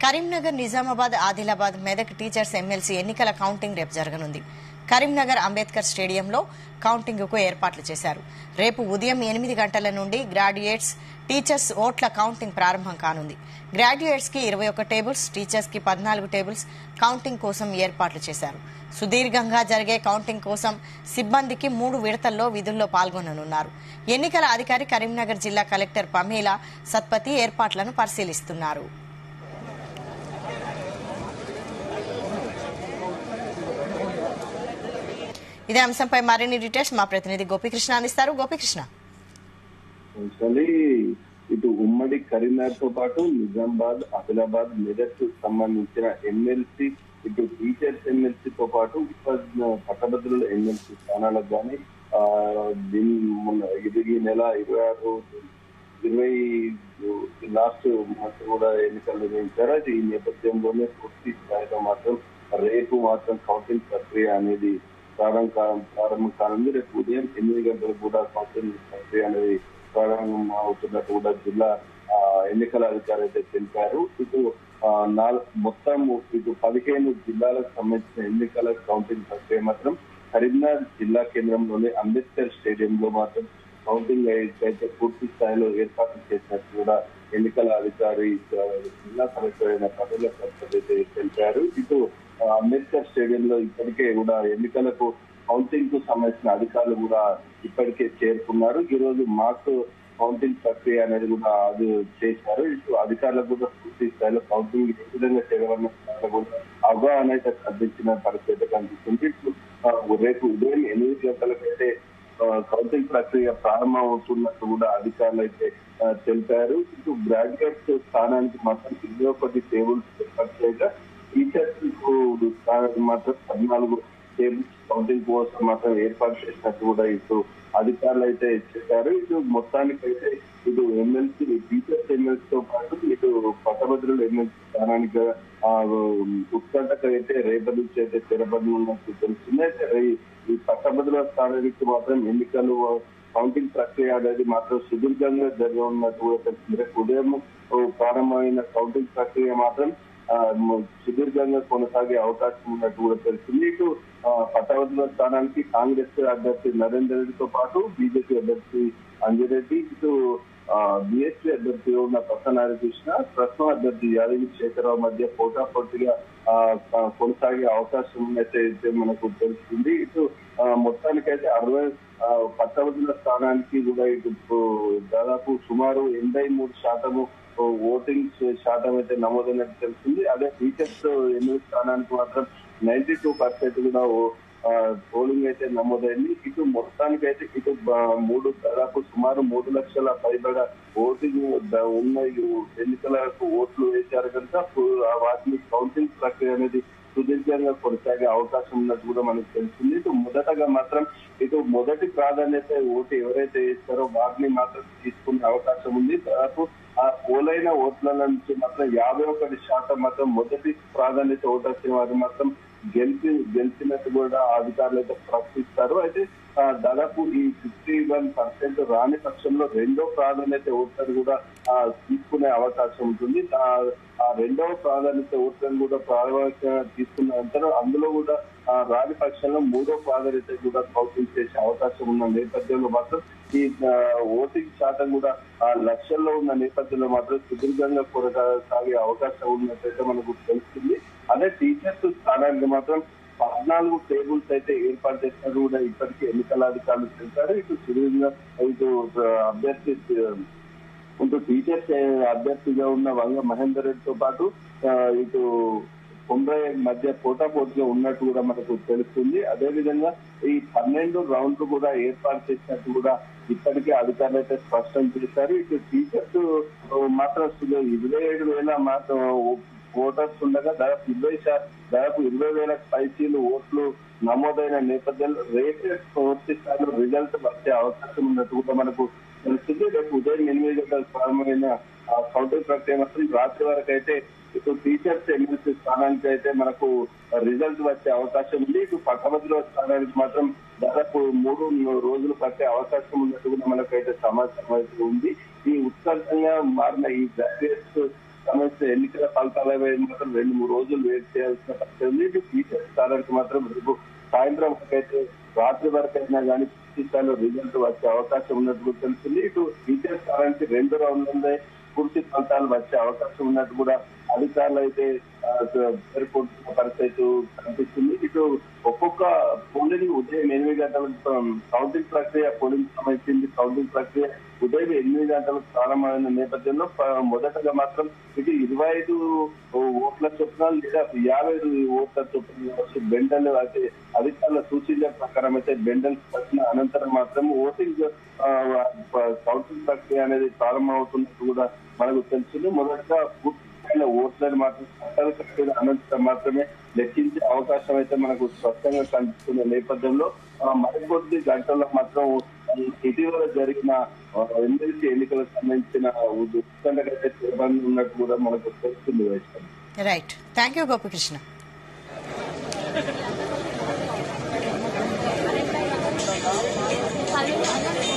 Karimnagar, Nizamabad, Adilabad, Medak teachers MLC ఎన్నికల counting రేపు జరగనుంది. కరీంనగర్ అంబేద్కర్ స్టేడియంలో కౌంటింగ్కు ఏర్పాట్లు చేశారు. రేపు ఉదయం 8 గంటల నుండి గ్రాడ్యుయేట్స్, టీచర్స్ ఓట్ల కౌంటింగ్ ప్రారంభం కానుంది. గ్రాడ్యుయేట్స్ కి 21 టేబుల్స్, టీచర్స్ కి 14 టేబుల్స్ కౌంటింగ్ కోసం ఏర్పాట్లు చేశారు. సుదీర్ఘంగా జరిగే కౌంటింగ్ కోసం సిబ్బందికి 3 విడతల్లో విధుల్లో పాల్గొననున్నారు. ఎన్నికల అధికారి కరీంనగర్ జిల్లా కలెక్టర్ పమేలా సత్పతి ఏర్పాట్లను పరిశీలిస్తున్నారు. ఇదే అంశంపై మరిన్ని డీటెయిల్స్ మా ప్రతినిధి గోపీకృష్ణ అందిస్తారు. గోపీకృష్ణ, ఇటు ఉమ్మడి కరీంనగర్ తో పాటు నిజామాబాద్, ఆదిలాబాద్, మెదక్ సంబంధించిన ఎమ్మెల్సీ, ఇటు టీచర్స్ ఎమ్మెల్సీ తో పాటు పట్టభద్రుల ఎమ్మెల్సీ స్థానాలకు కానీ ఈ నెల 26 లాస్ట్ మంత్ కూడా ఎన్నికలు నిర్వహించారు. అయితే ఈ నేపథ్యంలోనే పూర్తి స్థాయిలో మాత్రం రేపు మాత్రం కౌంటింగ్ ప్రక్రియ అనేది ప్రారంభం కానుంది. రేపు ఉదయం 8 గంటలకు కూడా కౌంటింగ్ ప్రక్రియ అనేది ప్రారంభం అవుతున్నట్టు కూడా జిల్లా ఎన్నికల అధికారి అయితే తెలిపారు. ఇటు మొత్తం ఇటు 15 జిల్లాలకు సంబంధించిన ఎన్నికల కౌంటింగ్ ప్రక్రియ మాత్రం కరీంనగర్ జిల్లా కేంద్రంలోని అంబేద్కర్ స్టేడియంలో మాత్రం కౌంటింగ్ అయితే పూర్తి స్థాయిలో ఏర్పాట్లు చేసినట్టు కూడా ఎన్నికల అధికారి జిల్లా కలెక్టర్ అయిన పటేల అయితే తెలిపారు. ఇటు అంబేద్కర్ స్టేడియంలో ఇప్పటికే కూడా ఎన్నికలకు కౌంటింగ్ కు సంబంధించిన అధికారులు కూడా ఇప్పటికే చేరుకున్నారు. ఈ రోజు మాక్ కౌంటింగ్ ప్రక్రియ అనేది కూడా అది చేశారు. ఇటు అధికారులకు కూడా పూర్తి స్థాయిలో కౌంటింగ్ ఏ విధంగా చేయగలన్న కూడా అవగాహన అయితే కల్పించిన పరిస్థితి కనిపిస్తుంది. రేపు ఉదయం 8 గంటలకైతే కౌంటింగ్ ప్రక్రియ ప్రారంభం అవుతున్నట్టు కూడా అధికారులు అయితే తెలిపారు. ఇటు గ్రాడ్యుయేట్స్ స్థానానికి మాత్రం 21 టేబుల్స్ ఏర్పాటు చేయగా టీచర్స్ మాత్రం 14 టేబుల్స్ కౌంటింగ్ కోసం మాత్రం ఏర్పాటు చేసినట్టు కూడా ఇటు అధికారులు అయితే చెప్పారు. ఇటు మొత్తానికైతే ఇటు ఎమ్మెల్సీ, టీచర్స్ ఎమ్మెల్సీతో పాటు ఇటు పట్టభద్రుల ఎమ్మెల్సీ స్థానానికి ఉత్కంఠకు అయితే రేపటి నుంచి అయితే తెరబడి ఉన్నట్టు తెలుస్తుంది. అయితే ఈ పట్టభద్రుల స్థానానికి మాత్రం ఎన్నికలు కౌంటింగ్ ప్రక్రియ అనేది మాత్రం సుదీర్ఘంగా జరగనున్నట్టు కూడా తెలిసింది. రేపు ఉదయం ప్రారంభమైన కౌంటింగ్ ప్రక్రియ మాత్రం సుదీర్ఘంగా కొనసాగే అవకాశం ఉన్నట్టు కూడా తెలిసింది. ఇటు పట్టభద్రుల స్థానానికి కాంగ్రెస్ అభ్యర్థి నరేందర్ రెడ్డితో పాటు బీజేపీ అభ్యర్థి అంజిరెడ్డి, ఇటు బీఎస్పీ అభ్యర్థి ఉన్న ప్రసన్నారి కృష్ణ, ప్రస్తుతం అభ్యర్థి యాదగిరి శేఖరరావు మధ్య పోటాపోటీగా కొనసాగే అవకాశం ఉన్నట్టయితే మనకు తెలుస్తుంది. ఇటు మొత్తానికైతే 60 పట్టభద్రుల స్థానానికి కూడా ఇటు దాదాపు సుమారు 83% ఓటింగ్ శాతం అయితే నమోదైనట్టు తెలిసింది. అదే టీచర్స్ 8 స్థానానికి మాత్రం 92% కూడా పోలింగ్ అయితే నమోదైంది. ఇటు మొత్తానికైతే ఇటు దాదాపు సుమారు 3 లక్షల పైబడ ఓటింగ్ ఉన్న ఎన్నికలకు ఓట్లు వేశారు కనుక వాటిని కౌంటింగ్ ప్రక్రియ అనేది సుదీర్ఘంగా కొనసాగే అవకాశం ఉన్నట్టు కూడా మనకు తెలిసింది. ఇటు మొదటగా మాత్రం ఇటు మొదటి ప్రాధాన్యత ఓటు ఎవరైతే వేస్తారో వారిని మాత్రం తీసుకునే అవకాశం ఉంది. దాదాపు ఆ పోలైన ఓట్ల నుంచి మాత్రం 51% మాత్రం మొదటి ప్రాధాన్యత ఓటు వచ్చిన వారిని మాత్రం గెలిచినట్టు కూడా అధికారులు అయితే ప్రకటిస్తారు. అయితే దాదాపు ఈ 51% రాని పక్షంలో రెండో ప్రాధాన్యత ఓట్లను కూడా తీసుకునే అవకాశం ఉంటుంది. ఆ రెండవ ప్రాధాన్యత ఓట్లను కూడా ప్రాధాన్యత తీసుకున్న అంతరం అందులో కూడా రాని పక్షంలో మూడో ప్రాధాన్యత కూడా కౌంటింగ్ చేసే అవకాశం ఉన్న నేపథ్యంలో మాత్రం ఈ ఓటింగ్ శాతం కూడా లక్షల్లో ఉన్న నేపథ్యంలో మాత్రం సుదీర్ఘంగా కొనసాగే అవకాశం ఉన్నట్టయితే మనకు తెలుస్తుంది. అదే టీచర్స్ స్థానానికి మాత్రం 14 టేబుల్స్ అయితే ఏర్పాటు చేసినట్టు కూడా ఇప్పటికీ ఎన్నికల అధికారులు తెలిపారు. ఇటు సుదీర్ఘంగా ఇటు టీచర్స్ అభ్యర్థిగా ఉన్న వంగ మహేందర్ రెడ్డితో పాటు ఇటు కొంబ్రయ్య మధ్య పోటాపోటీగా ఉన్నట్టు కూడా మనకు తెలుస్తుంది. అదేవిధంగా ఈ 12 రౌండ్లు కూడా ఏర్పాటు చేసినట్టు కూడా ఇప్పటికే అధికారులు అయితే స్పష్టం చేశారు. ఇటు టీచర్స్ మాత్రం 27,000 మాత్రం ఓటర్స్ ఉండగా దాదాపు 20,000 పైచీలు ఓట్లు నమోదైన నేపథ్యంలో రేపు పూర్తి స్థాయిలో రిజల్ట్ వచ్చే అవకాశం ఉన్నట్టు కూడా మనకు తెలుస్తుంది. రేపు ఉదయం 8 గంటలకు ప్రారంభమైన కౌంటింగ్ ప్రక్రియ మాత్రం రాత్రి వరకు అయితే ఇటు టీచర్స్ ఎమ్మెల్సీ స్థానానికి అయితే మనకు రిజల్ట్ వచ్చే అవకాశం ఉంది. ఇటు పట్టభద్రుల స్థానానికి మాత్రం దాదాపు 3 రోజులు పట్టే అవకాశం ఉన్నట్టు కూడా మనకైతే సమాచారం అయితే ఉంది. ఈ ఉత్కంఠంగా మారిన ఈ గ్రాడ్యుయేట్స్ సంబంధించిన ఎన్నికల ఫలితాల మాత్రం 2-3 రోజులు వెయిట్ చేయాల్సిన పరిస్థితి ఉంది. ఇటు టీచర్స్ స్థానానికి మాత్రం రేపు సాయంత్రం వరకైతే రాత్రి వరకు అయినా కానీ పూర్తి స్థాయిలో రిజల్ట్ వచ్చే అవకాశం ఉన్నట్టు తెలుస్తుంది. ఇటు టీచర్స్ స్థానానికి 2 రౌండ్ల పూర్తి ఫలితాలు వచ్చే అవకాశం ఉన్నట్టు కూడా అధికారులు అయితే పేర్కొంటున్న పరిస్థితి కనిపిస్తుంది. ఇటు ఒక్కొక్క పోలింగ్ ఉదయం 8 గంటలకు కౌంటింగ్ ప్రక్రియ పోలింగ్ సంబంధించింది. కౌంటింగ్ ప్రక్రియ ఉదయం 8 గంటలకు ప్రారంభమైన నేపథ్యంలో మొదటగా మాత్రం ఇది 25 ఓట్ల చొప్పున లేదా 50 ఓట్ల చొప్పున బెండల్ అయితే అధికారుల సూచనల ప్రకారం అయితే బెండల్స్ వచ్చిన అనంతరం మాత్రం ఓటింగ్ కౌంటింగ్ ప్రక్రియ అనేది ప్రారంభమవుతున్నట్టు కూడా మనకు తెలుస్తుంది. మొదటగా ఓట్లను మాత్రం చట్టాలు కట్టిన అనంతరం మాత్రమే లెక్కించే అవకాశం అయితే మనకు స్పష్టంగా కనిపిస్తున్న నేపథ్యంలో మరికొద్ది గంటల్లో మాత్రం ఇటీవల జరిగిన ఎమ్మెల్సీ ఎన్నికలకు సంబంధించిన ఉత్కంఠకైతే సిబ్బంది ఉన్నట్టు కూడా మనకు తెలుస్తుంది. Right, thank you Gopikrishna. Hello.